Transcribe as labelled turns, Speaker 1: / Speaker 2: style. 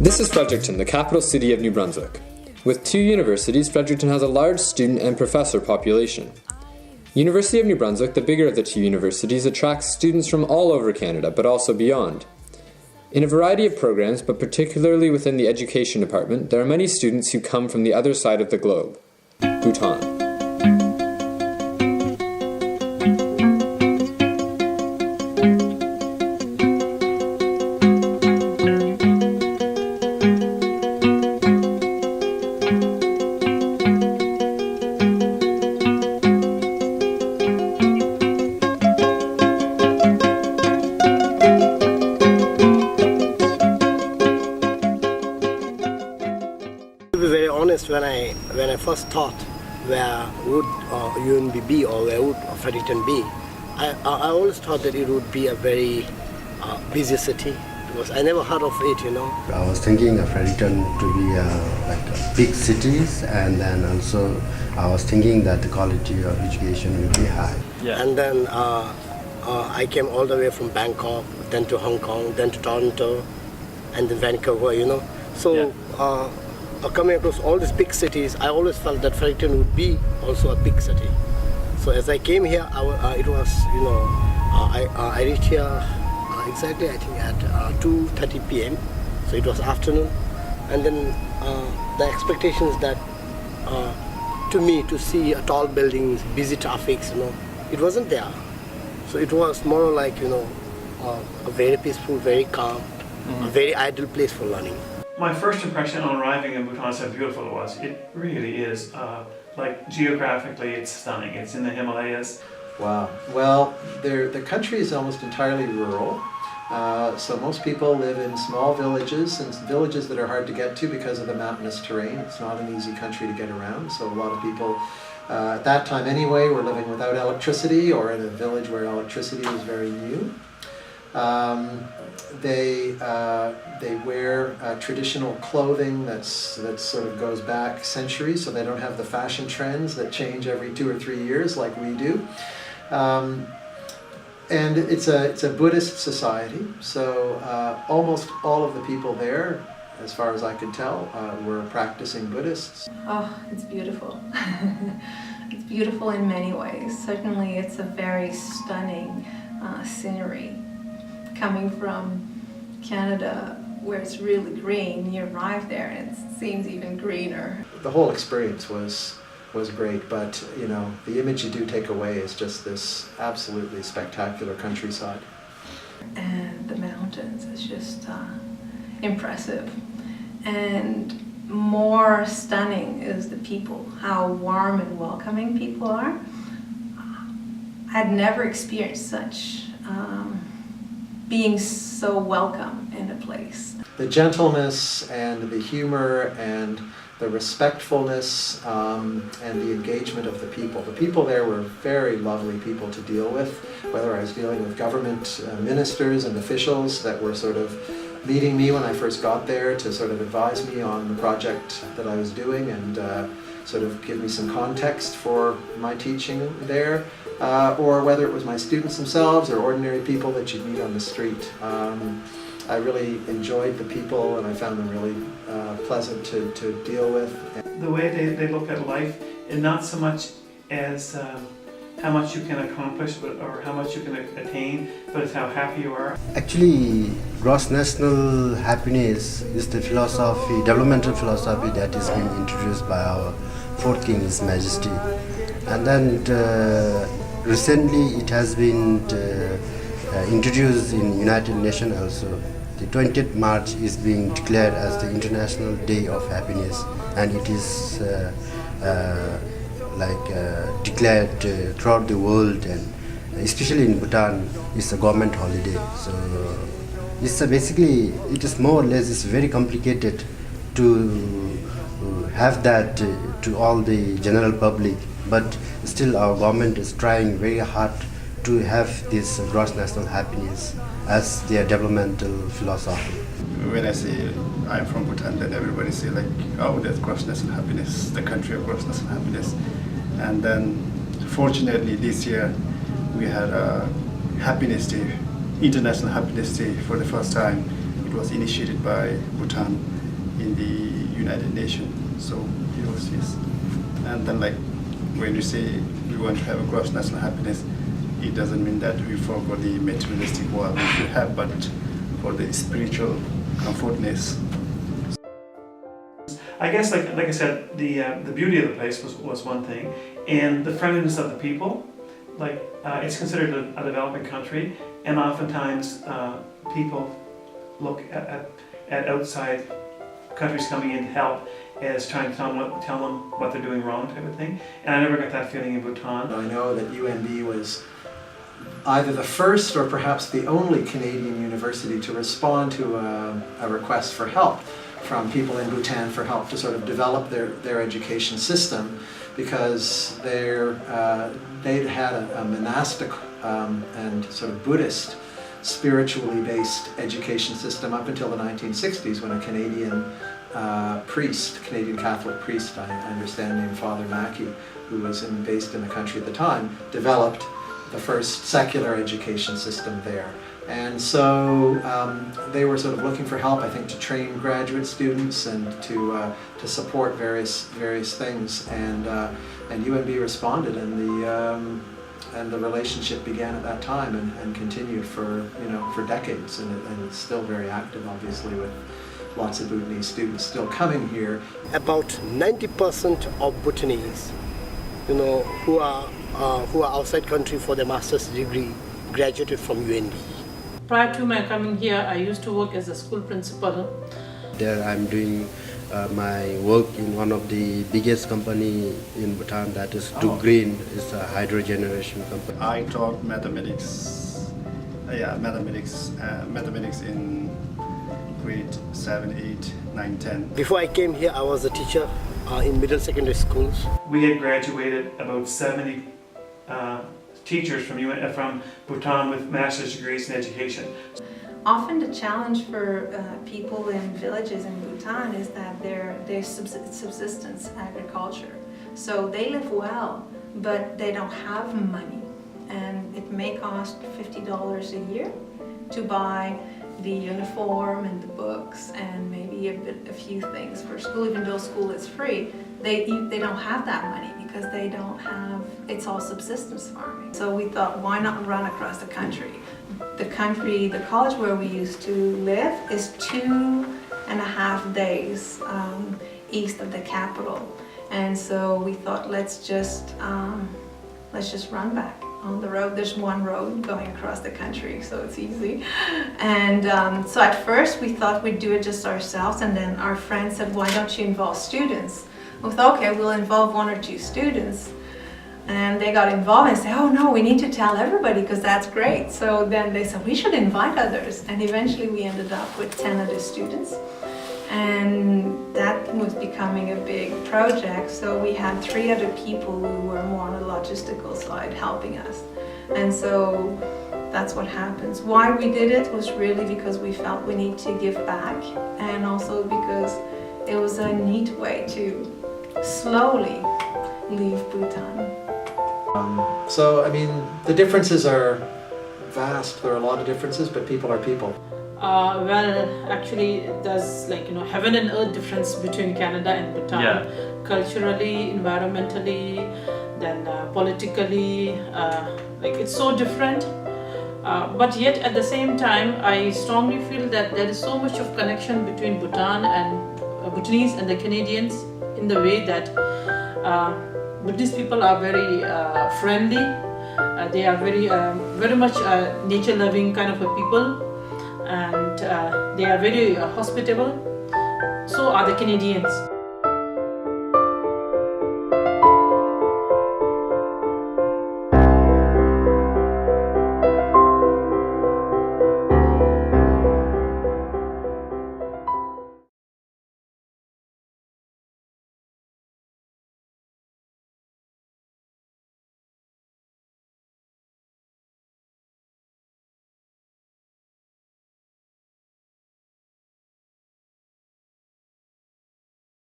Speaker 1: This is Fredericton, the capital city of New Brunswick. With 2 universities, Fredericton has a large student and professor population. University of New Brunswick, the bigger of the 2 universities, attracts students from all over Canada, but also beyond. In a variety of programs, but particularly within the education department, there are many students who come from the other side of the globe, Bhutan.
Speaker 2: When I first thought where would UNB be or where would Fredericton be, I always thought that it would be a very busy city because I never heard of it, you know.
Speaker 3: I was thinking of Fredericton to be big cities, and then also I was thinking that the quality of education will be high.
Speaker 2: Yeah. And then I came all the way from Bangkok, then to Hong Kong, then to Toronto, and then Vancouver, you know. So. Yeah. Coming across all these big cities, I always felt that Fredericton would be also a big city. So as I came here, it was, you know, I reached here exactly, I think, at 2:30 p.m. So it was afternoon. And then the expectations that, to me, to see tall buildings, busy traffics, you know, it wasn't there. So it was more like, you know, a very peaceful, very calm, a very ideal place for learning.
Speaker 4: My first impression on arriving in Bhutan is how beautiful it was. It really is. Like geographically, it's stunning. It's in the Himalayas.
Speaker 5: Wow. Well, the country is almost entirely rural. So most people live in small villages, and villages that are hard to get to because of the mountainous terrain. It's not an easy country to get around. So a lot of people, at that time anyway, were living without electricity or in a village where electricity was very new. They wear traditional clothing that sort of goes back centuries, so they don't have the fashion trends that change every 2 or 3 years like we do. And it's a Buddhist society, so almost all of the people there, as far as I could tell, were practicing Buddhists.
Speaker 6: Oh, it's beautiful. It's beautiful in many ways. Certainly it's a very stunning scenery. Coming from Canada, where it's really green, you arrive there and it seems even greener.
Speaker 5: The whole experience was great, but you know, the image you do take away is just this absolutely spectacular countryside.
Speaker 6: And the mountains is just impressive. And more stunning is the people, how warm and welcoming people are. I'd never experienced such being so welcome in a place.
Speaker 5: The gentleness and the humor and the respectfulness and the engagement of the people. The people there were very lovely people to deal with, whether I was dealing with government ministers and officials that were sort of meeting me when I first got there to sort of advise me on the project that I was doing and sort of give me some context for my teaching there. Or whether it was my students themselves or ordinary people that you'd meet on the street. I really enjoyed the people and I found them really pleasant to deal with.
Speaker 4: The way they look at life, and not so much as how much you can accomplish or how much you can attain, but it's how happy you are.
Speaker 3: Actually, gross national happiness is the philosophy, developmental philosophy that is being introduced by our fourth King, His Majesty. And then recently it has been introduced in United Nations also. The 20th March is being declared as the International Day of Happiness, and it is declared throughout the world, and especially in Bhutan it's a government holiday. So it's basically, it is more or less, it's very complicated to have that to all the general public, but still our government is trying very hard to have this gross national happiness as their developmental philosophy.
Speaker 7: When I say I'm from Bhutan, then everybody say like, oh, that's gross national happiness, the country of gross national happiness. And then fortunately this year we had a Happiness Day, International Happiness Day for the first time. It was initiated by Bhutan, in the United Nations. So it was yes. And then like when you say we want to have a gross national happiness, it doesn't mean that we forego the materialistic world we should have, but for the spiritual comfortness.
Speaker 4: I guess, like I said, the beauty of the place was one thing, and the friendliness of the people. Like it's considered a developing country, and oftentimes people look at outside countries coming in to help as trying to tell them what they're doing wrong, type of thing. And I never got that feeling in Bhutan.
Speaker 5: I know that UNB was either the first or perhaps the only Canadian university to respond to a request for help from people in Bhutan for help to sort of develop their education system, because they'd had a monastic and sort of Buddhist spiritually based education system up until the 1960s, when a Canadian Canadian Catholic priest, I understand, named Father Mackey, who was based in the country at the time, developed the first secular education system there. And so they were sort of looking for help, I think, to train graduate students and to support various things. And UNB responded, and the relationship began at that time and continued for decades. And it's still very active, obviously, with lots of Bhutanese students still coming here.
Speaker 2: About 90% of Bhutanese, who are outside country for their master's degree, graduated from UNB.
Speaker 8: Prior to my coming here, I used to work as a school principal.
Speaker 3: There I'm doing my work in one of the biggest company in Bhutan, that is Green. It's a hydro generation company.
Speaker 7: I taught mathematics, mathematics in grade 7, 8, 9, 10.
Speaker 2: Before I came here, I was a teacher in middle secondary schools.
Speaker 4: We had graduated about 70 teachers from Bhutan with master's degrees in education.
Speaker 6: Often the challenge for people in villages in Bhutan is that they're subsistence agriculture. So they live well, but they don't have money. And it may cost $50 a year to buy the uniform and the books and maybe a few things for school. Even though school is free, they don't have that money because they don't have, it's all subsistence farming. So we thought, why not run across the country? The college where we used to live is 2.5 days east of the capital. And so we thought, let's just run back on the road. There's one road going across the country, so it's easy. And so at first we thought we'd do it just ourselves, and then our friend said, why don't you involve students? We thought, okay, we'll involve 1 or 2 students. And they got involved and said, oh no, we need to tell everybody because that's great. So then they said, we should invite others. And eventually we ended up with 10 other students. And that was becoming a big project. So we had 3 other people who were more on the logistical side helping us. And so that's what happens. Why we did it was really because we felt we need to give back, and also because it was a neat way to slowly leave Bhutan.
Speaker 5: So, I mean, the differences are vast. There are a lot of differences, but people are people.
Speaker 8: Well, actually, there's heaven and earth difference between Canada and Bhutan.
Speaker 9: Yeah.
Speaker 8: Culturally, environmentally, then politically, it's so different. But yet, at the same time, I strongly feel that there is so much of connection between Bhutan and Bhutanese and the Canadians in the way that Buddhist people are very friendly. They are very much nature-loving kind of a people, and they are very hospitable. So are the Canadians.